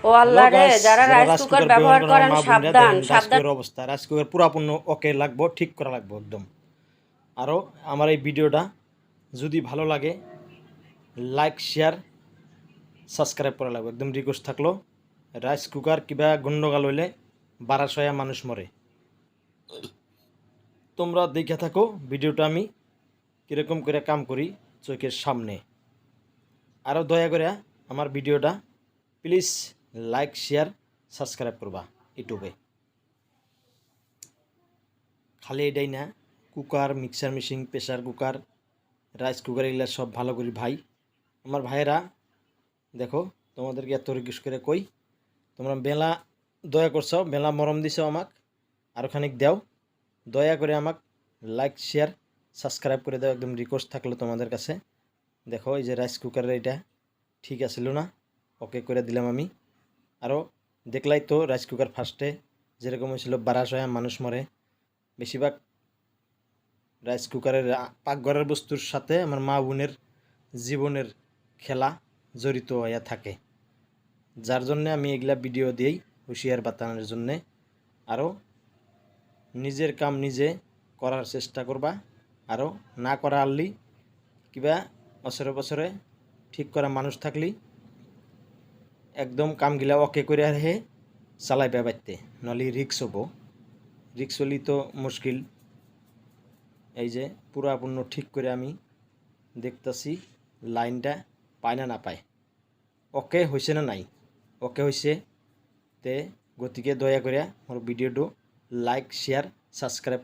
ও আল্লাহ রে, যারা যারা রাইস রাইস কুকার কুকার ব্যবহার ব্যবহার করেন করেন মা বোনরা সাবধান দেখেন রাইস সাবধান। কুকারের অবস্থা, রাইস কুকার পুরাপূর্ণ ওকে লাগবো, ঠিক করা লাগবো একদম। আরও আমার এই ভিডিওটা যদি ভালো লাগে লাইক শেয়ার সাবস্ক্রাইব করা লাগবে একদম রিকোয়েস্ট থাকলো। রাইস কুকার কিবা গন্ডগোল হইলে বারাশয়া মানুষ মরে। তোমরা দেখে থাকো ভিডিওটা আমি কীরকম করে কাম করি চোখের সামনে। আরও দয়া করে আমার ভিডিওটা প্লিজ লাইক শেয়ার সাবস্ক্রাইব করবা ইউটিউবে। খালি এটাই না, cooker, mixer machine, pressure cooker, rice cooker এগুলো সব ভালো করি ভাই। আমার ভাইয়েরা দেখো, তোমাদেরকে এত রিকোয়েস্ট করে কই, তোমরা বেলা দয়া করছো, বেলা মরম দিছো আমাক, আরও খানিক দাও, দয়া করে আমাক লাইক শেয়ার সাবস্ক্রাইব করে দাও একদম রিকোয়েস্ট থাকলো তোমাদের কাছে। দেখো এই যে রাইস কুকারের এটা ঠিক আছিল না, ওকে করে দিলাম আমি। আরও দেখলাই তো রাইস কুকার ফার্স্টে যেরকম হয়েছিল বারাশয়া মানুষ মরে। বেশিরভাগ রাইস কুকারের পাকঘরের বস্তুর সাথে আমার মা বোনের জীবনের খেলা জড়িত হয়ে থাকে, যার জন্যে আমি এগুলা ভিডিও দিই হুঁশিয়ার বাতানোর জন্যে। আরও নিজের কাম নিজে করার চেষ্টা করবা, আরও না করা আনলি কিবা বছরে বছরে ঠিক করা মানুষ থাকলি একদম কামগিলা ওকে করে হে চালাইবা বাড়তে, নলি রিক্স হবো, রিক্স হলি তো মুশকিল। এই যে পুরাপূর্ণ ঠিক করে আমি দেখতেছি লাইনটা পায় না পায়, ওকে হয়েছে না নাই, ওকে হয়েছে। তে গতিকে দয়া করে আমার ভিডিওটো লাইক শেয়ার সাবস্ক্রাইব